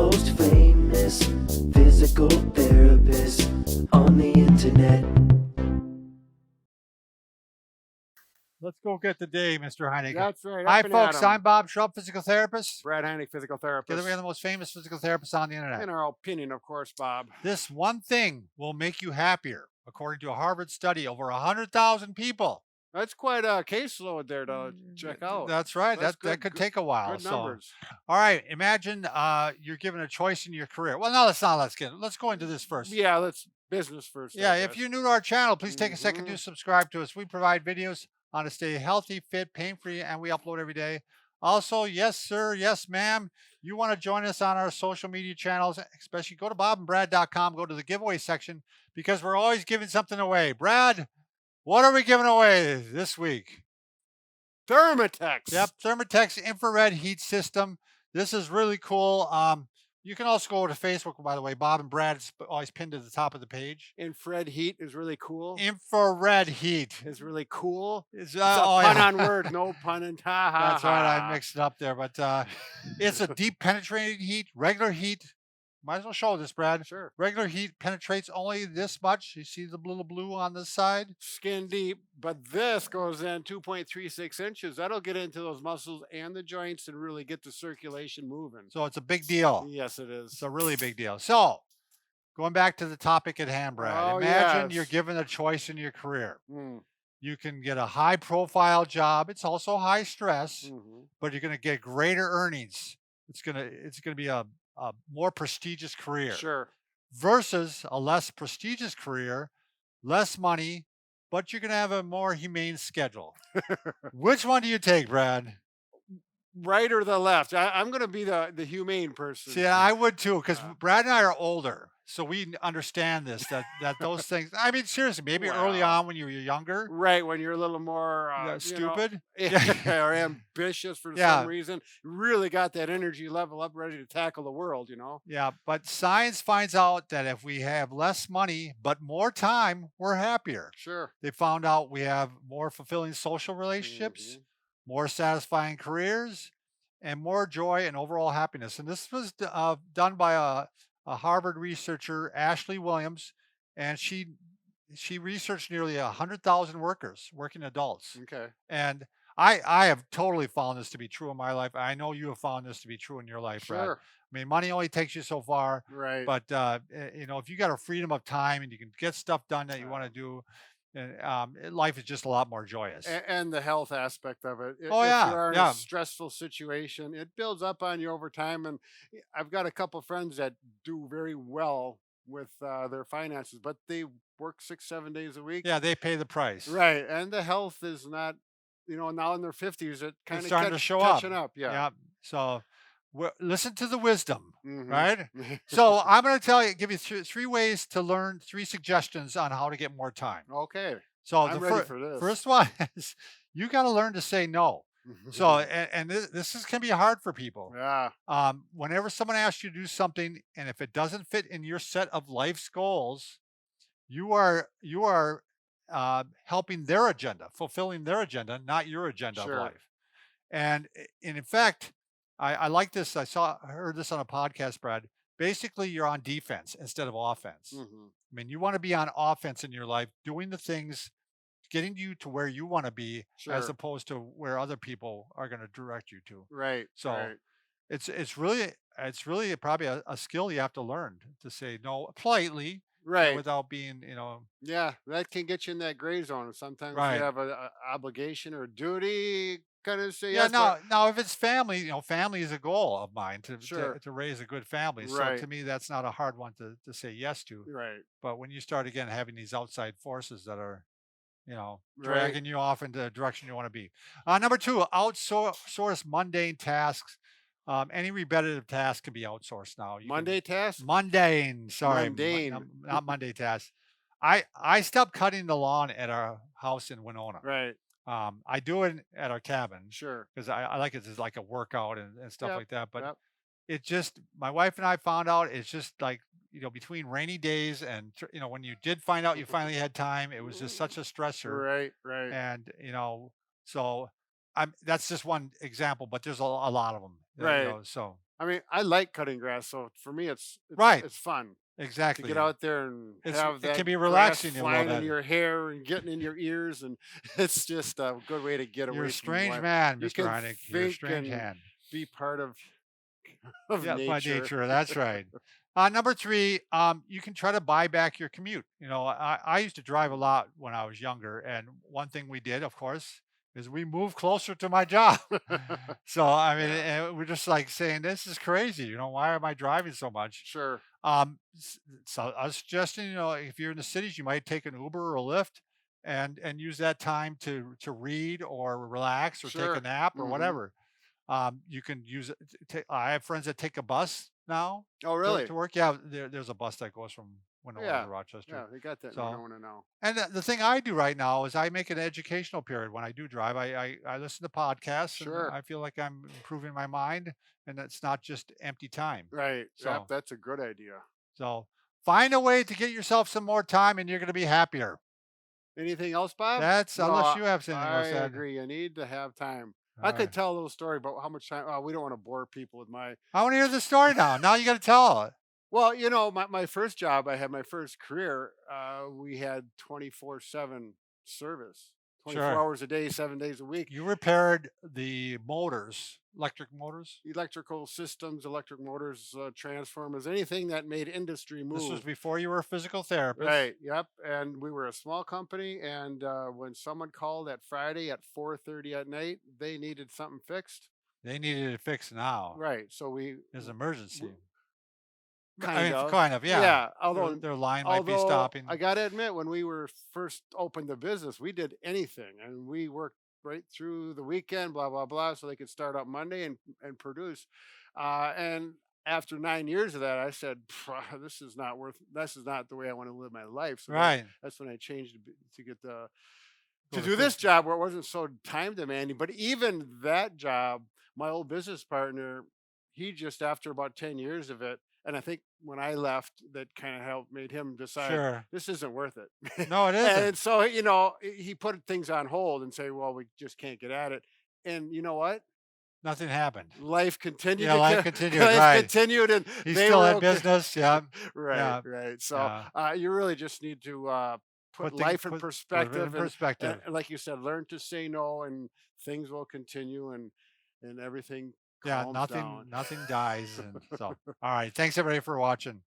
most famous physical therapist on the internet. Let's go get the day, Mr. Heineck. That's right. Hi, up and folks. at 'em. I'm Bob Schrupp, physical therapist. Brad Heineck, physical Together therapist. we are the most famous physical therapists on the internet. In our opinion, of course, Bob. This one thing will make you happier, according to a Harvard study. Over 100,000 people. That's quite a caseload there to check out. That's right. That's that could take a while. Good numbers. All right. Imagine you're given a choice in your career. Well, no, let's not. Let's go into this first. Yeah, let's business first. Yeah. If you're new to our channel, please take a second Mhm. to subscribe to us. We provide videos on to stay healthy, fit, pain-free, and we upload every day. Also, yes, sir, yes, ma'am. You want to join us on our social media channels, especially go to bobandbrad.com, go to the giveaway section, because we're always giving something away. Brad, what are we giving away this week? Thermotex. Yep, Thermotex infrared heat system. This is really cool. You can also go to Facebook, by the way. Bob and Brad is always pinned to the top of the page. Infrared heat is really cool. Infrared heat is really cool. It's a pun yeah. on word, no pun in ha ha. That's right. I mixed it up there, but it's a deep penetrating heat. Regular heat. Might as well show this, Brad. Sure. Regular heat penetrates only this much. You see the little blue on this side? Skin deep, but this goes in 2.36 inches. That'll get into those muscles and the joints and really get the circulation moving. So it's a big deal. Yes, it is. It's a really big deal. So going back to the topic at hand, Brad. Imagine you're given a choice in your career. You can get a high profile job. It's also high stress, but you're going to get greater earnings. It's going to be a more prestigious career. Sure. Versus a less prestigious career, less money, but you're going to have a more humane schedule. Which one do you take, Brad? Right or the left? I'm going to be the humane person. See, I would too, because Brad and I are older. So we understand this, that those things, I mean, seriously, maybe early on when you were younger. Right, when you're a little more stupid. Or ambitious for some reason. Really got that energy level up, ready to tackle the world, Yeah, but science finds out that if we have less money, but more time, we're happier. Sure. They found out we have more fulfilling social relationships, more satisfying careers, and more joy and overall happiness. And this was done by a Harvard researcher, Ashley Williams, and she researched nearly 100,000 working adults. Okay. And I have totally found this to be true in my life. I know you have found this to be true in your life, Brad. Sure. I mean, money only takes you so far. Right. But if you got a freedom of time and you can get stuff done that you want to do, life is just a lot more joyous. And the health aspect of it. Oh, yeah. If you are in a stressful situation, it builds up on you over time. And I've got a couple friends that do very well with their finances, but they work 6-7 days a week. Yeah, they pay the price. Right. And the health is not, now in their 50s, it kind of starting to show catching up. Yeah. Yeah. So listen to the wisdom, right? So I'm going to give you three ways to learn, 3 suggestions on how to get more time. Okay. So I'm ready for this. First one is you got to learn to say no. So, and this can be hard for people. Yeah. Whenever someone asks you to do something, and if it doesn't fit in your set of life's goals, you are helping their agenda, fulfilling their agenda, not your agenda of life. And in fact, I like this. I heard this on a podcast, Brad. Basically, you're on defense instead of offense. I mean, you want to be on offense in your life, doing the things, getting you to where you want to be, as opposed to where other people are going to direct you to. Right. So it's really probably a skill you have to learn to say no politely, right, without being, Yeah, that can get you in that gray zone. Sometimes you have an obligation or duty. Kind of say yes. Now if it's family, family is a goal of mine to raise a good family. So to me, that's not a hard one to say yes to. Right. But when you start again having these outside forces that are, dragging you off into the direction you want to be. Number 2, outsource mundane tasks. Any repetitive task can be outsourced now. Mundane. Sorry, not Monday tasks. I stopped cutting the lawn at our house in Winona. Right. I do it at our cabin. Sure. Because I like it as like a workout and stuff like that. But it just, my wife and I found out it's just like, between rainy days and, when you did find out you finally had time, it was just such a stressor. Right. Right. And, so that's just one example, but there's a lot of them. Right. So I mean, I like cutting grass, so for me, Right. it's fun to get Exactly. out there and have It that can be grass relaxing a little flying in bit. your hair and getting in your ears, and it's just a good way to get You're a away from strange life. man, You Mr. can Heineck. You're a think strange and hand. be part of of Yeah, by nature. nature. That's right. Number three, you can try to buy back your commute. I used to drive a lot when I was younger, and one thing we did, of course, is we moved closer to my job. So I mean, Yeah, we're just like saying, "This is crazy." Why am I driving so much? sure, So I was suggesting, if you're in the cities, you might take an Uber or a Lyft, and use that time to read or relax or take a sure. nap or Hmm. whatever. You can use it. I have friends that take a bus now Oh, to, really? to work. Yeah, there's a bus that goes from Winona Yeah, to Rochester. yeah. They got that in So, Winona now. and the thing I do right now is I make an educational period when I do drive. I listen to podcasts and Sure. I feel like I'm improving my mind, and it's not just empty time. Right. Yep. So, That's a good idea. so find a way to get yourself some more time, and you're going to be happier. Anything else, Bob? That's No, unless you have anything I else to add. agree. You need to have time. I All could right. tell a little story about how much time. We don't want to bore people with my. I want to hear the story now. Now you got to tell it. Well, my first job, I had my first career. We had 24/7 service, 24 Sure. hours a day, 7 days a week. You repaired the motors, electric motors? Electrical systems, electric motors, transformers, anything that made industry This was move. before you were a physical therapist. Right. Yep. And we were a small company, and when someone called that Friday at 4:30 at night, they needed something fixed. They needed it fixed now. Right. So we There's emergency. I kind mean, of, kind of, yeah. yeah. Their line might be Although I stopping. gotta admit, when we were first opened the business, we did anything, and we worked right through the weekend, blah blah blah, so they could start up Monday and produce. And after 9 years of that, I said, "This is not worth. This is not the way I want to live my life." So Right. that's when I changed to get the to Go to do this phys- job where it wasn't so time demanding. But even that job, my old business partner, he just after about 10 years of it, and I think when I left, that kind of helped made him decide Sure. this isn't worth it. No, it isn't. And so, he put things on hold and say, well, we just can't get at it. And you know what? Nothing happened. Life continued Yeah, to life continued. life Right. continued, and He they still were had okay. business. Yeah. Right, Yeah. right. So Yeah. you really just need to put Put things, life in put it in perspective, perspective. and like you said, learn to say no, and things will continue, and everything Yeah. calms Nothing, down. nothing dies. And so, all right. Thanks everybody for watching.